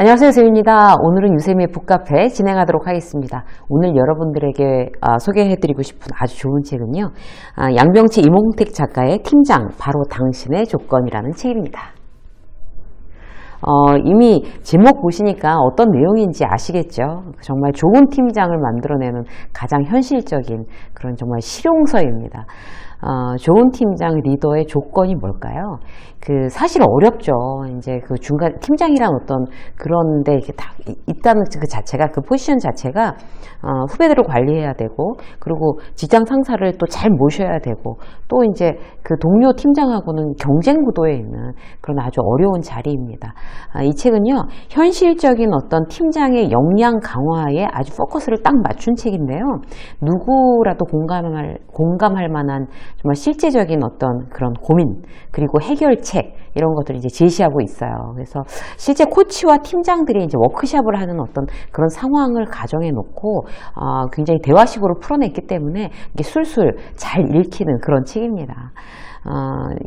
안녕하세요, 유쌤입니다. 오늘은 유쌤의 북카페 진행하도록 하겠습니다. 오늘 여러분들에게 소개해드리고 싶은 아주 좋은 책은요, 양병치 이몽택 작가의 팀장, 바로 당신의 조건이라는 책입니다. 이미 제목 보시니까 어떤 내용인지 아시겠죠? 정말 좋은 팀장을 만들어내는 가장 현실적인 그런 정말 실용서입니다. 좋은 팀장 리더의 조건이 뭘까요? 사실 어렵죠. 이제 중간 팀장이란 어떤 그런데 이렇게 딱 있다는 그 자체가, 그 포지션 자체가 후배들을 관리해야 되고, 그리고 직장 상사를 또 잘 모셔야 되고, 또 이제 그 동료 팀장하고는 경쟁 구도에 있는 그런 아주 어려운 자리입니다. 이 책은요, 현실적인 어떤 팀장의 역량 강화에 아주 포커스를 딱 맞춘 책인데요. 누구라도 공감할 만한 정말 실제적인 어떤 그런 고민, 그리고 해결책, 이런 것들을 이제 제시하고 있어요. 그래서 실제 코치와 팀장들이 이제 워크숍을 하는 어떤 그런 상황을 가정해 놓고, 굉장히 대화식으로 풀어냈기 때문에 이게 술술 잘 읽히는 그런 책입니다.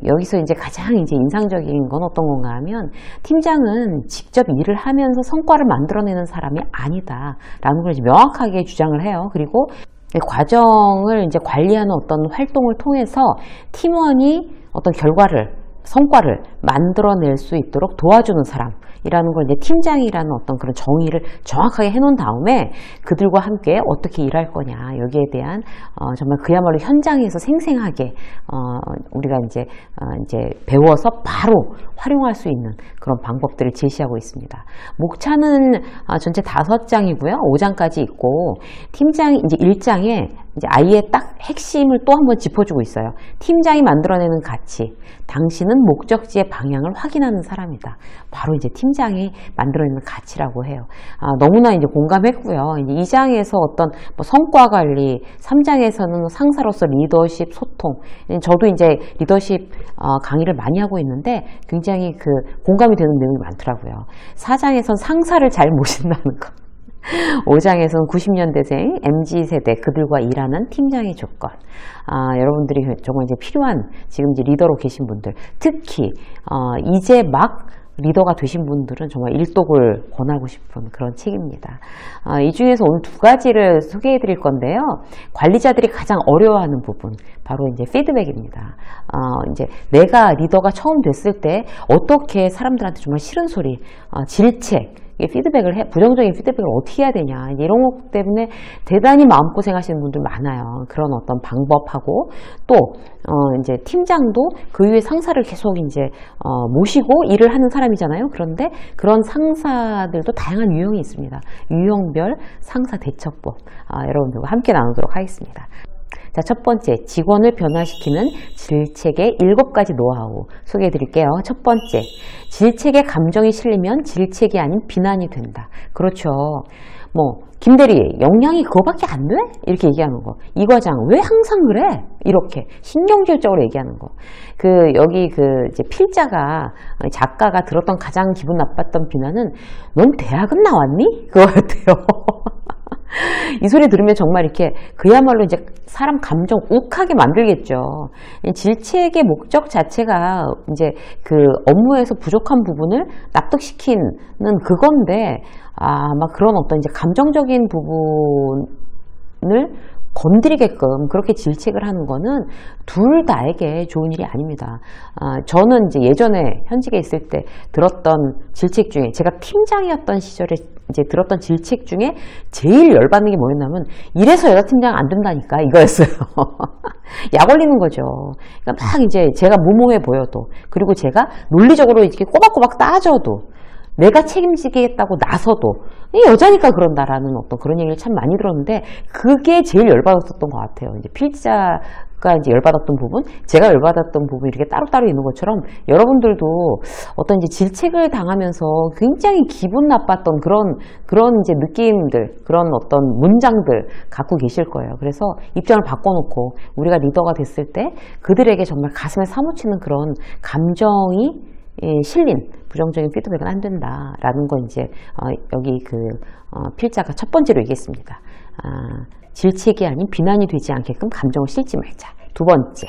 여기서 이제 가장 이제 인상적인 건 어떤 건가 하면, 팀장은 직접 일을 하면서 성과를 만들어내는 사람이 아니다라는 걸 이제 명확하게 주장을 해요. 그리고 과정을 이제 관리하는 어떤 활동을 통해서 팀원이 어떤 성과를 만들어낼 수 있도록 도와주는 사람이라는 걸 이제 팀장이라는 어떤 그런 정의를 정확하게 해놓은 다음에 그들과 함께 어떻게 일할 거냐, 여기에 대한 정말 그야말로 현장에서 생생하게 우리가 이제 배워서 바로 활용할 수 있는 그런 방법들을 제시하고 있습니다. 목차는 전체 5장이고요. 5장까지 있고, 팀장 이제 1장에 이제 아예 딱 핵심을 또 한번 짚어주고 있어요. 팀장이 만들어내는 가치, 당신은 목적지의 방향을 확인하는 사람이다. 바로 이제 팀장이 만들어내는 가치라고 해요. 너무나 이제 공감했고요. 이제 2장에서 어떤 성과 관리, 3장에서는 상사로서 리더십, 소통. 저도 이제 리더십 강의를 많이 하고 있는데 굉장히 공감이 되는 내용이 많더라고요. 4장에서는 상사를 잘 모신다는 거. 5장에서는 90년대생 MZ세대, 그들과 일하는 팀장의 조건. 여러분들이 정말 이제 필요한, 지금 이제 리더로 계신 분들, 특히 이제 막 리더가 되신 분들은 정말 일독을 권하고 싶은 그런 책입니다. 이 중에서 오늘 2가지를 소개해 드릴 건데요. 관리자들이 가장 어려워하는 부분, 바로 이제 피드백입니다. 이제 내가 리더가 처음 됐을 때 어떻게 사람들한테 정말 싫은 소리, 질책, 부정적인 피드백을 어떻게 해야 되냐, 이런 것 때문에 대단히 마음고생 하시는 분들 많아요. 그런 어떤 방법하고, 또 이제 팀장도 그 위에 상사를 계속 이제 모시고 일을 하는 사람이잖아요. 그런데 그런 상사들도 다양한 유형이 있습니다. 유형별 상사 대처법, 여러분들과 함께 나누도록 하겠습니다. 자, 첫 번째, 직원을 변화시키는 질책의 7가지 노하우 소개해 드릴게요. 첫 번째, 질책에 감정이 실리면 질책이 아닌 비난이 된다. 그렇죠. 김대리, 역량이 그거밖에 안 돼? 이렇게 얘기하는 거. 이 과장, 왜 항상 그래? 이렇게 신경질적으로 얘기하는 거. 여기 이제 작가가 들었던 가장 기분 나빴던 비난은, 넌 대학은 나왔니? 그거였대요. 이 소리 들으면 정말 이렇게 그야말로 이제 사람 감정 욱하게 만들겠죠. 질책의 목적 자체가 이제 업무에서 부족한 부분을 납득시키는 그건데, 막 그런 어떤 이제 감정적인 부분을 건드리게끔 그렇게 질책을 하는 거는 둘 다에게 좋은 일이 아닙니다. 저는 이제 예전에 현직에 있을 때 들었던 질책 중에, 제가 팀장이었던 시절에 이제 들었던 질책 중에 제일 열받는 게 뭐였냐면, 이래서 여자 팀장 안 된다니까, 이거였어요. 약 올리는 거죠. 그러니까 막 이제 제가 무모해 보여도, 그리고 제가 논리적으로 이렇게 꼬박꼬박 따져도, 내가 책임지겠다고 나서도 여자니까 그런다라는 어떤 그런 얘기를 참 많이 들었는데, 그게 제일 열받았었던 것 같아요. 이제 필자가 이제 열받았던 부분, 제가 열받았던 부분, 이렇게 따로따로 있는 것처럼 여러분들도 어떤 이제 질책을 당하면서 굉장히 기분 나빴던 그런 이제 느낌들, 그런 어떤 문장들 갖고 계실 거예요. 그래서 입장을 바꿔놓고 우리가 리더가 됐을 때 그들에게 정말 가슴에 사무치는 그런 감정이 실린 부정적인 피드백은 안 된다라는 건 이제 여기 필자가 첫 번째로 얘기했습니다. 질책이 아닌 비난이 되지 않게끔 감정을 실지 말자. 두 번째,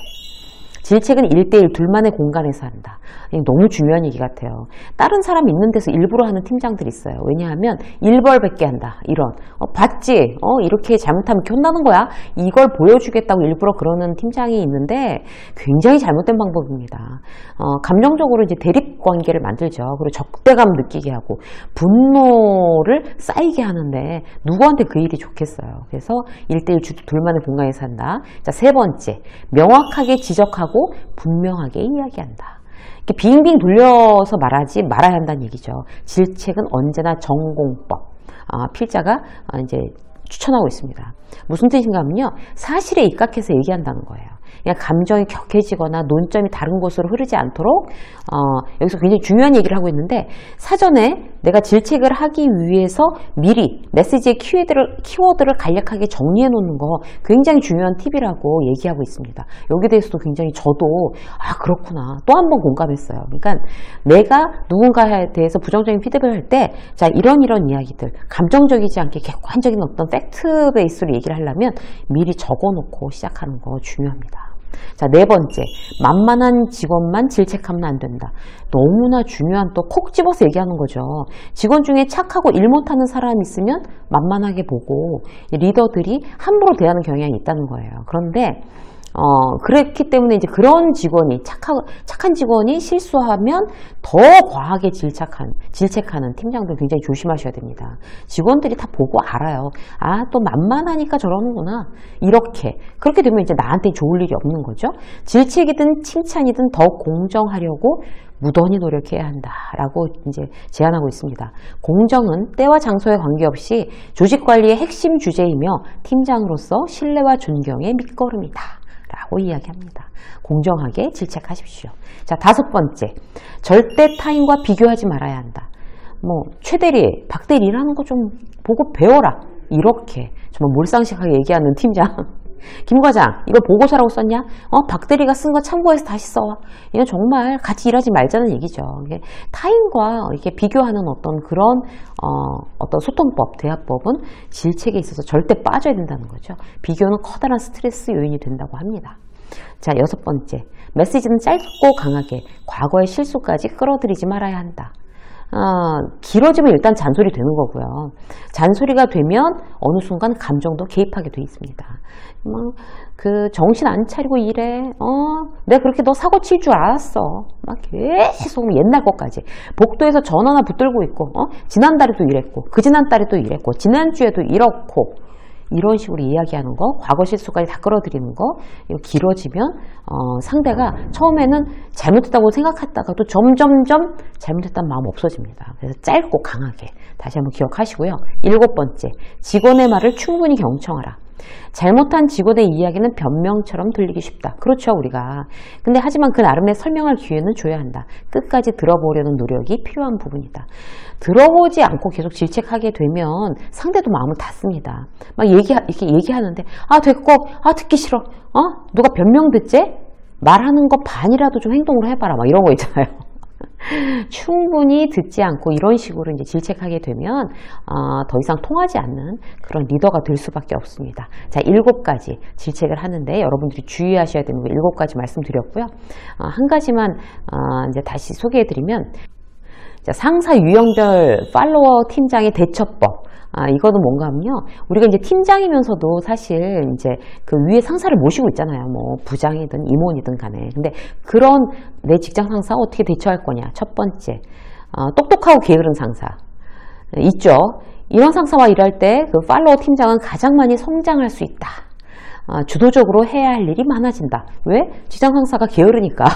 질책은 1대1 둘만의 공간에서 한다. 이게 너무 중요한 얘기 같아요. 다른 사람 있는 데서 일부러 하는 팀장들이 있어요. 왜냐하면 일벌백계 한다. 이런 봤지? 이렇게 잘못하면 이렇게 혼나는 거야. 이걸 보여주겠다고 일부러 그러는 팀장이 있는데 굉장히 잘못된 방법입니다. 감정적으로 이제 대립관계를 만들죠. 그리고 적대감 느끼게 하고 분노를 쌓이게 하는데 누구한테 그 일이 좋겠어요. 그래서 1대1 둘만의 공간에서 한다. 자, 세 번째, 명확하게 지적하고 분명하게 이야기한다. 이렇게 빙빙 돌려서 말하지 말아야 한다는 얘기죠. 질책은 언제나 전공법. 필자가 이제 추천하고 있습니다. 무슨 뜻인가 하면요. 사실에 입각해서 얘기한다는 거예요. 그냥 감정이 격해지거나 논점이 다른 곳으로 흐르지 않도록 여기서 굉장히 중요한 얘기를 하고 있는데 사전에 내가 질책을 하기 위해서 미리 메시지의 키워드를 간략하게 정리해 놓는 거 굉장히 중요한 팁이라고 얘기하고 있습니다. 여기에 대해서도 굉장히 저도 그렇구나 또 한 번 공감했어요. 그러니까 내가 누군가에 대해서 부정적인 피드백을 할 때 자 이런 이야기들 감정적이지 않게 객관적인 어떤 팩트 베이스로 얘기를 하려면 미리 적어 놓고 시작하는 거 중요합니다. 자, 네 번째, 만만한 직원만 질책하면 안 된다. 너무나 중요한 또 콕 집어서 얘기하는 거죠. 직원 중에 착하고 일 못하는 사람이 있으면 만만하게 보고 리더들이 함부로 대하는 경향이 있다는 거예요. 그런데 그렇기 때문에 이제 그런 직원이 착한 직원이 실수하면 더 과하게 질책하는 팀장들 굉장히 조심하셔야 됩니다. 직원들이 다 보고 알아요. 또 만만하니까 저러는구나. 그렇게 되면 이제 나한테 좋을 일이 없는 거죠. 질책이든 칭찬이든 더 공정하려고 무던히 노력해야 한다라고 이제 제안하고 있습니다. 공정은 때와 장소에 관계없이 조직 관리의 핵심 주제이며 팀장으로서 신뢰와 존경의 밑거름이다. 라고 이야기합니다. 공정하게 질책하십시오. 자, 다섯 번째, 절대 타인과 비교하지 말아야 한다. 최대리, 박대리 일하는 거 좀 보고 배워라. 이렇게 정말 몰상식하게 얘기하는 팀장. 김 과장, 이거 보고서라고 썼냐? 박대리가 쓴 거 참고해서 다시 써와. 이건 정말 같이 일하지 말자는 얘기죠. 이게 타인과 이렇게 비교하는 어떤 그런 어떤 소통법, 대화법은 질책에 있어서 절대 빠져야 된다는 거죠. 비교는 커다란 스트레스 요인이 된다고 합니다. 자, 여섯 번째, 메시지는 짧고 강하게 과거의 실수까지 끌어들이지 말아야 한다. 길어지면 일단 잔소리 되는 거고요. 잔소리가 되면 어느 순간 감정도 개입하게 돼 있습니다. 정신 안 차리고 일해. 내가 그렇게 너 사고 칠 줄 알았어. 막 계속 옛날 것까지. 복도에서 전화나 붙들고 있고, 지난달에도 이랬고, 그 지난달에도 이랬고, 지난주에도 이렇고, 이런 식으로 이야기하는 거, 과거 실수까지 다 끌어들이는 거, 이거 길어지면 상대가 처음에는 잘못했다고 생각했다가도 점점점 잘못했다는 마음 없어집니다. 그래서 짧고 강하게 다시 한번 기억하시고요. 일곱 번째, 직원의 말을 충분히 경청하라. 잘못한 직원의 이야기는 변명처럼 들리기 쉽다. 그렇죠, 우리가. 근데 하지만 그 나름의 설명할 기회는 줘야 한다. 끝까지 들어보려는 노력이 필요한 부분이다. 들어보지 않고 계속 질책하게 되면 상대도 마음을 닫습니다. 막 이렇게 얘기하는데 됐고, 듣기 싫어. 누가 변명 듣지? 말하는 거 반이라도 좀 행동으로 해봐라. 막 이런 거 있잖아요. 충분히 듣지 않고 이런 식으로 이제 질책하게 되면 더 이상 통하지 않는 그런 리더가 될 수밖에 없습니다. 자, 7가지 질책을 하는데 여러분들이 주의하셔야 되는 거 7가지 말씀드렸고요. 한 가지만 이제 다시 소개해드리면, 자, 상사 유형별 팔로워 팀장의 대처법. 이거는 뭔가 하면요. 우리가 이제 팀장이면서도 사실 이제 그 위에 상사를 모시고 있잖아요. 부장이든 임원이든 간에. 근데 그런 내 직장 상사 어떻게 대처할 거냐. 첫 번째, 똑똑하고 게으른 상사. 있죠. 이런 상사와 일할 때 그 팔로워 팀장은 가장 많이 성장할 수 있다. 주도적으로 해야 할 일이 많아진다. 왜? 직장 상사가 게으르니까.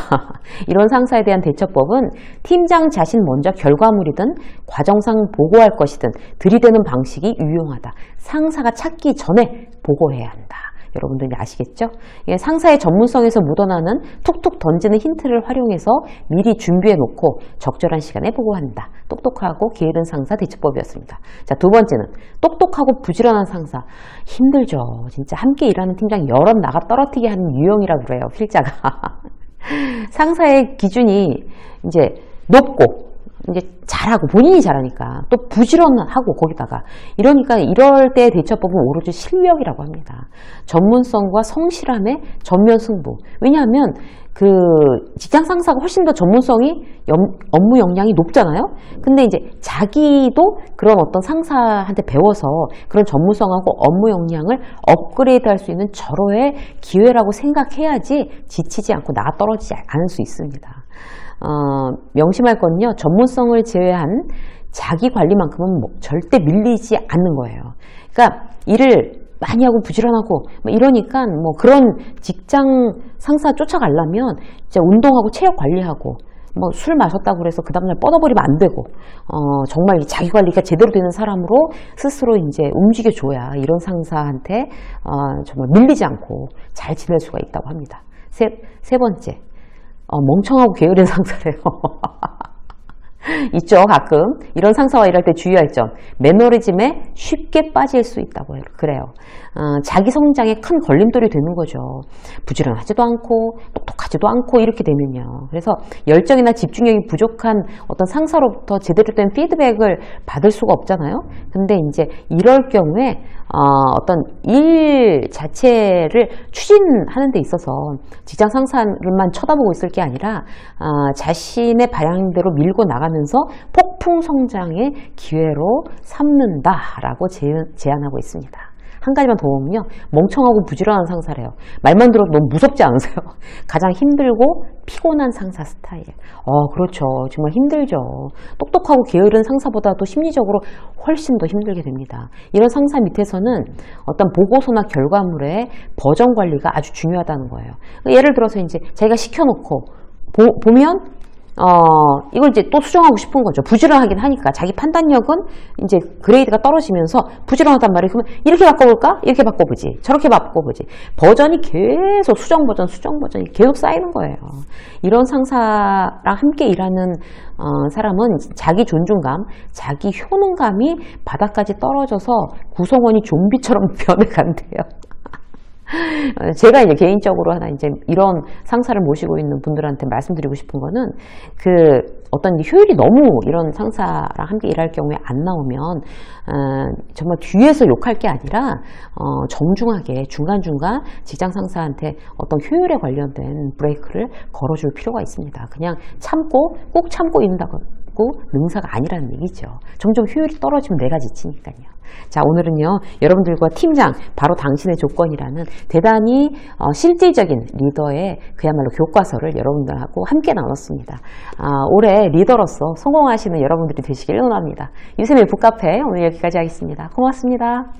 이런 상사에 대한 대처법은 팀장 자신 먼저 결과물이든 과정상 보고할 것이든 들이대는 방식이 유용하다. 상사가 찾기 전에 보고해야 한다. 여러분들이 아시겠죠? 상사의 전문성에서 묻어나는 툭툭 던지는 힌트를 활용해서 미리 준비해 놓고 적절한 시간에 보고한다. 똑똑하고 게으른 상사 대처법이었습니다. 자, 두 번째는 똑똑하고 부지런한 상사. 힘들죠. 진짜 함께 일하는 팀장 여럿 나가 떨어뜨리게 하는 유형이라고 그래요. 필자가. 상사의 기준이 이제 높고 이제 잘하고 본인이 잘하니까 또 부지런하고 거기다가 이러니까 이럴 때 대처법은 오로지 실력이라고 합니다. 전문성과 성실함의 전면 승부. 왜냐하면 그 직장 상사가 훨씬 더 전문성이 업무 역량이 높잖아요. 근데 이제 자기도 그런 어떤 상사한테 배워서 그런 전문성하고 업무 역량을 업그레이드 할 수 있는 절호의 기회라고 생각해야지 지치지 않고 나가 떨어지지 않을 수 있습니다. 명심할 건요, 전문성을 제외한 자기 관리만큼은 절대 밀리지 않는 거예요. 그러니까 일을 많이 하고 부지런하고 이러니까 뭐 그런 직장 상사 쫓아가려면 진짜 운동하고 체력 관리하고 뭐 술 마셨다고 그래서 그 다음날 뻗어버리면 안 되고 정말 자기 관리가 제대로 되는 사람으로 스스로 이제 움직여줘야 이런 상사한테 정말 밀리지 않고 잘 지낼 수가 있다고 합니다. 세 번째, 멍청하고 게으른 상사래요. 있죠, 가끔. 이런 상사와 일할 때 주의할 점. 매너리즘에 쉽게 빠질 수 있다고 해요. 그래요. 자기 성장에 큰 걸림돌이 되는 거죠. 부지런하지도 않고 똑똑하지도 않고 이렇게 되면요. 그래서 열정이나 집중력이 부족한 어떤 상사로부터 제대로 된 피드백을 받을 수가 없잖아요. 근데 이제 이럴 경우에 어떤 일 자체를 추진하는 데 있어서 직장 상사를만 쳐다보고 있을 게 아니라 자신의 방향대로 밀고 나가면서 폭풍 성장의 기회로 삼는다라고 제안하고 있습니다. 한 가지만 더 보면요, 멍청하고 부지런한 상사래요. 말만 들어도 너무 무섭지 않으세요? 가장 힘들고 피곤한 상사 스타일. 그렇죠. 정말 힘들죠. 똑똑하고 게으른 상사보다도 심리적으로 훨씬 더 힘들게 됩니다. 이런 상사 밑에서는 어떤 보고서나 결과물의 버전 관리가 아주 중요하다는 거예요. 예를 들어서 이제 자기가 시켜놓고 보면 이걸 이제 또 수정하고 싶은 거죠. 부지런하긴 하니까. 자기 판단력은 이제 그레이드가 떨어지면서 부지런하단 말이에요. 그러면 이렇게 바꿔볼까? 이렇게 바꿔보지. 저렇게 바꿔보지. 버전이 계속 수정 버전이 계속 쌓이는 거예요. 이런 상사랑 함께 일하는 사람은 자기 존중감, 자기 효능감이 바닥까지 떨어져서 구성원이 좀비처럼 변해간대요. 제가 이제 개인적으로 하나 이제 이런 상사를 모시고 있는 분들한테 말씀드리고 싶은 거는 어떤 효율이 너무 이런 상사랑 함께 일할 경우에 안 나오면 정말 뒤에서 욕할 게 아니라 정중하게 중간중간 직장 상사한테 어떤 효율에 관련된 브레이크를 걸어줄 필요가 있습니다. 그냥 꼭 참고 있는다고 능사가 아니라는 얘기죠. 점점 효율이 떨어지면 내가 지치니까요. 자, 오늘은요, 여러분들과 팀장, 바로 당신의 조건이라는 대단히 실질적인 리더의 그야말로 교과서를 여러분들하고 함께 나눴습니다. 올해 리더로서 성공하시는 여러분들이 되시길 응원합니다. 유쌤의 북카페 오늘 여기까지 하겠습니다. 고맙습니다.